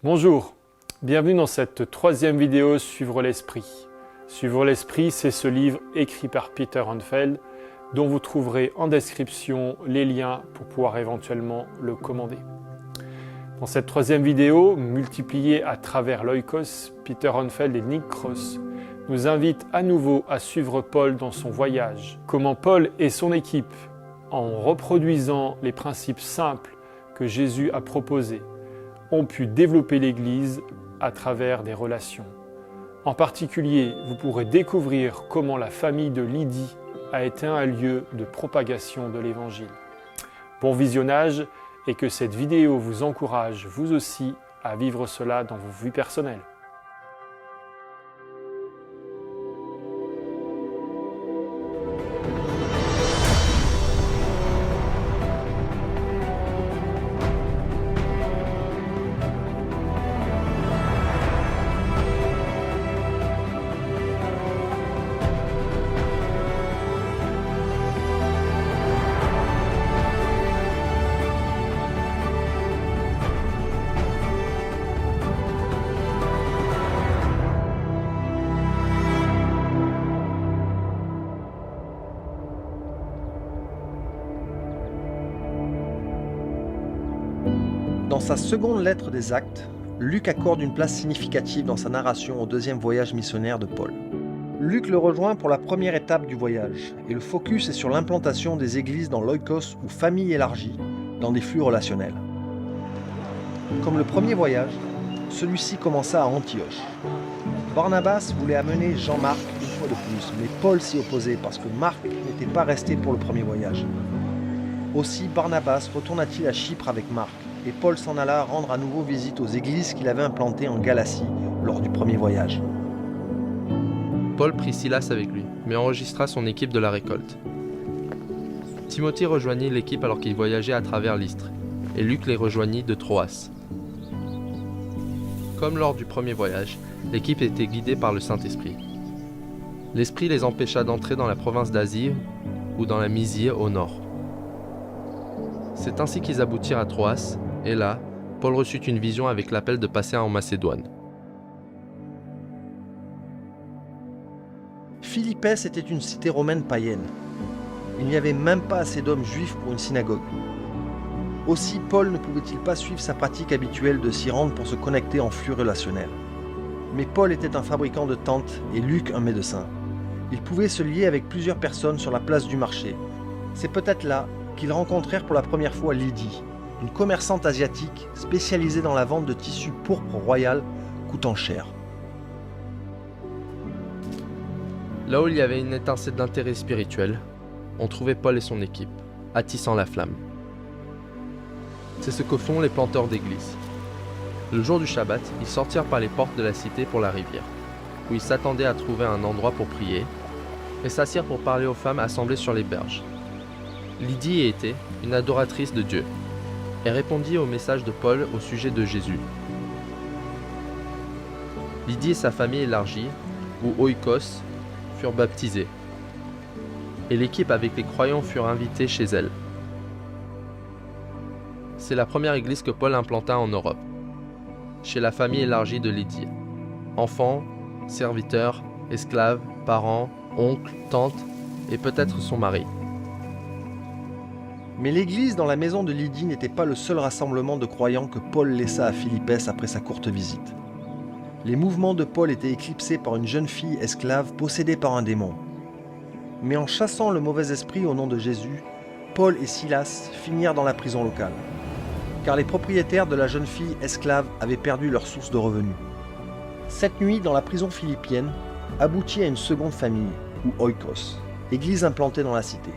Bonjour, bienvenue dans cette troisième vidéo Suivre l'Esprit. Suivre l'Esprit, c'est ce livre écrit par Peter Hanfeld dont vous trouverez en description les liens pour pouvoir éventuellement le commander. Dans cette troisième vidéo, multipliée à travers l'Oikos, Peter Hanfeld et Nick Cross nous invitent à nouveau à suivre Paul dans son voyage. Comment Paul et son équipe, en reproduisant les principes simples que Jésus a proposés, ont pu développer l'Église à travers des relations. En particulier, vous pourrez découvrir comment la famille de Lydie a été un lieu de propagation de l'Évangile. Bon visionnage et que cette vidéo vous encourage, vous aussi, à vivre cela dans vos vies personnelles. Dans sa seconde lettre des Actes, Luc accorde une place significative dans sa narration au deuxième voyage missionnaire de Paul. Luc le rejoint pour la première étape du voyage, et le focus est sur l'implantation des églises dans l'Oikos ou famille élargie, dans des flux relationnels. Comme le premier voyage, celui-ci commença à Antioche. Barnabas voulait amener Jean-Marc une fois de plus, mais Paul s'y opposait parce que Marc n'était pas resté pour le premier voyage. Aussi Barnabas retourna-t-il à Chypre avec Marc, et Paul s'en alla rendre à nouveau visite aux églises qu'il avait implantées en Galatie lors du premier voyage. Paul prit Silas avec lui, mais enregistra son équipe de la récolte. Timothée rejoignit l'équipe alors qu'il voyageait à travers l'Istre, et Luc les rejoignit de Troas. Comme lors du premier voyage, l'équipe était guidée par le Saint-Esprit. L'Esprit les empêcha d'entrer dans la province d'Asie ou dans la Mysie au nord. C'est ainsi qu'ils aboutirent à Troas, et là, Paul reçut une vision avec l'appel de passer en Macédoine. Philippès était une cité romaine païenne. Il n'y avait même pas assez d'hommes juifs pour une synagogue. Aussi, Paul ne pouvait-il pas suivre sa pratique habituelle de s'y rendre pour se connecter en flux relationnel. Mais Paul était un fabricant de tentes et Luc un médecin. Il pouvait se lier avec plusieurs personnes sur la place du marché. C'est peut-être là qu'ils rencontrèrent pour la première fois Lydie, une commerçante asiatique spécialisée dans la vente de tissus pourpre royal coûtant cher. Là où il y avait une étincelle d'intérêt spirituel, on trouvait Paul et son équipe, attissant la flamme. C'est ce que font les planteurs d'églises. Le jour du Shabbat, ils sortirent par les portes de la cité pour la rivière, où ils s'attendaient à trouver un endroit pour prier, et s'assirent pour parler aux femmes assemblées sur les berges. Lydie était une adoratrice de Dieu. Elle répondit au message de Paul au sujet de Jésus. Lydie et sa famille élargie, ou Oikos, furent baptisés. Et l'équipe avec les croyants furent invités chez elle. C'est la première église que Paul implanta en Europe, chez la famille élargie de Lydie. Enfants, serviteurs, esclaves, parents, oncles, tantes et peut-être son mari. Mais l'église dans la maison de Lydie n'était pas le seul rassemblement de croyants que Paul laissa à Philippès après sa courte visite. Les mouvements de Paul étaient éclipsés par une jeune fille esclave possédée par un démon. Mais en chassant le mauvais esprit au nom de Jésus, Paul et Silas finirent dans la prison locale, car les propriétaires de la jeune fille esclave avaient perdu leur source de revenus. Cette nuit, dans la prison philippienne, aboutit à une seconde famille, ou Oikos, église implantée dans la cité.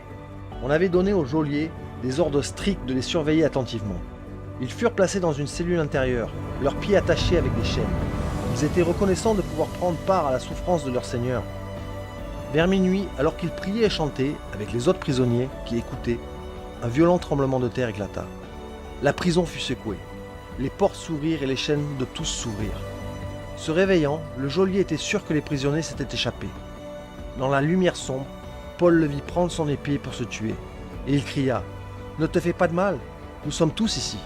On avait donné aux geôliers des ordres stricts de les surveiller attentivement. Ils furent placés dans une cellule intérieure, leurs pieds attachés avec des chaînes. Ils étaient reconnaissants de pouvoir prendre part à la souffrance de leur Seigneur. Vers minuit, alors qu'ils priaient et chantaient, avec les autres prisonniers qui écoutaient, un violent tremblement de terre éclata. La prison fut secouée. Les portes s'ouvrirent et les chaînes de tous s'ouvrirent. Se réveillant, le geôlier était sûr que les prisonniers s'étaient échappés. Dans la lumière sombre, Paul le vit prendre son épée pour se tuer. Et il cria « Ne te fais pas de mal, nous sommes tous ici. »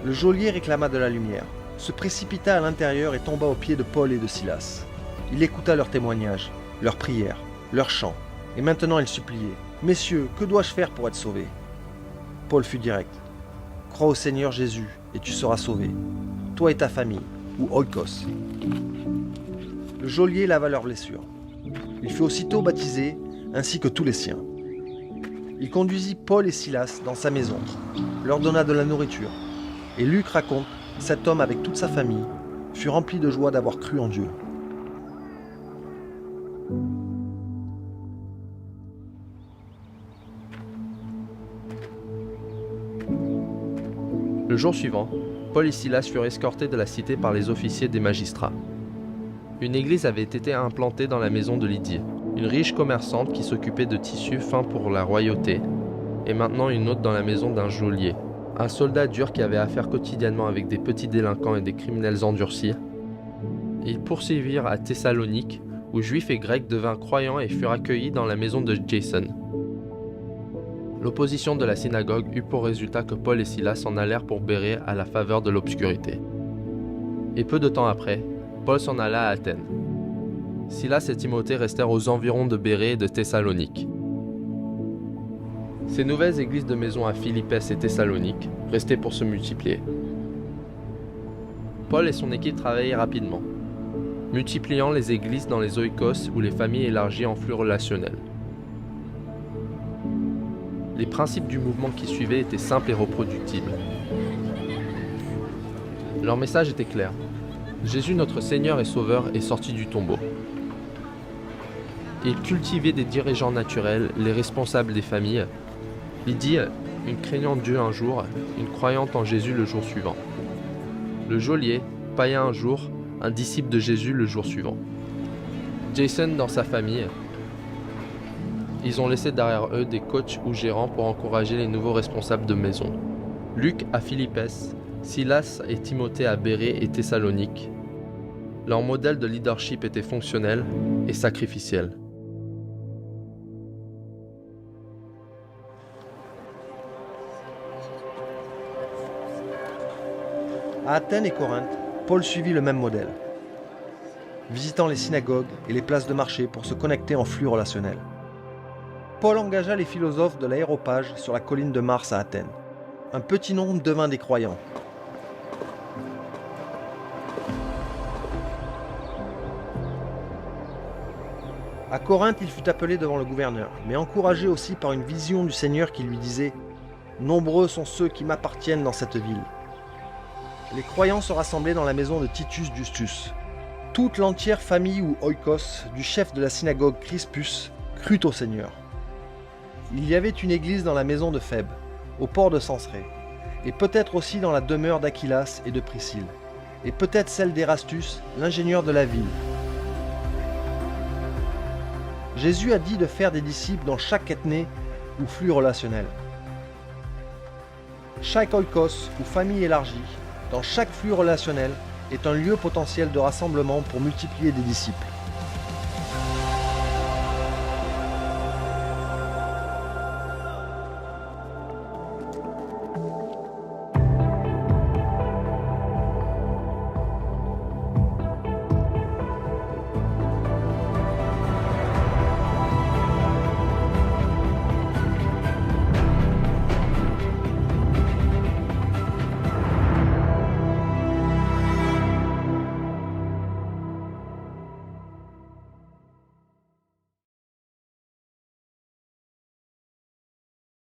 Le geôlier réclama de la lumière, se précipita à l'intérieur et tomba aux pieds de Paul et de Silas. Il écouta leurs témoignages, leurs prières, leurs chants, et maintenant il suppliait. « Messieurs, que dois-je faire pour être sauvé ?» Paul fut direct. « Crois au Seigneur Jésus, et tu seras sauvé, toi et ta famille, ou oikos. » Le geôlier lava leurs blessures. Il fut aussitôt baptisé, ainsi que tous les siens. Il conduisit Paul et Silas dans sa maison, leur donna de la nourriture, et Luc raconte, cet homme avec toute sa famille fut rempli de joie d'avoir cru en Dieu. Le jour suivant, Paul et Silas furent escortés de la cité par les officiers des magistrats. Une église avait été implantée dans la maison de Lydie, une riche commerçante qui s'occupait de tissus fins pour la royauté, et maintenant une autre dans la maison d'un geôlier, un soldat dur qui avait affaire quotidiennement avec des petits délinquants et des criminels endurcis. Ils poursuivirent à Thessalonique, où Juifs et Grecs devinrent croyants et furent accueillis dans la maison de Jason. L'opposition de la synagogue eut pour résultat que Paul et Silas s'en allèrent pour Bérée à la faveur de l'obscurité. Et peu de temps après, Paul s'en alla à Athènes. Silas et Timothée restèrent aux environs de Bérée et de Thessalonique. Ces nouvelles églises de maison à Philippès et Thessalonique restaient pour se multiplier. Paul et son équipe travaillaient rapidement, multipliant les églises dans les oikos où les familles élargies en flux relationnels. Les principes du mouvement qui suivait étaient simples et reproductibles. Leur message était clair. Jésus notre Seigneur et Sauveur est sorti du tombeau. Ils cultivaient des dirigeants naturels, les responsables des familles. Lydie, une craignante Dieu un jour, une croyante en Jésus le jour suivant. Le geôlier, païen un jour, un disciple de Jésus le jour suivant. Jason dans sa famille. Ils ont laissé derrière eux des coachs ou gérants pour encourager les nouveaux responsables de maison. Luc à Philippès, Silas et Timothée à Bérée et Thessalonique. Leur modèle de leadership était fonctionnel et sacrificiel. À Athènes et Corinthe, Paul suivit le même modèle, visitant les synagogues et les places de marché pour se connecter en flux relationnel. Paul engagea les philosophes de l'aéropage sur la colline de Mars à Athènes. Un petit nombre devint des croyants. À Corinthe, il fut appelé devant le gouverneur, mais encouragé aussi par une vision du Seigneur qui lui disait « Nombreux sont ceux qui m'appartiennent dans cette ville ». Les croyants se rassemblaient dans la maison de Titus Justus. Toute l'entière famille ou oikos du chef de la synagogue Crispus crut au Seigneur. Il y avait une église dans la maison de Phèbe, au port de Cenchréa, et peut-être aussi dans la demeure d'Aquilas et de Priscille, et peut-être celle d'Erastus, l'ingénieur de la ville. Jésus a dit de faire des disciples dans chaque ethnée ou flux relationnel. Chaque oikos ou famille élargie, dans chaque flux relationnel, est un lieu potentiel de rassemblement pour multiplier des disciples.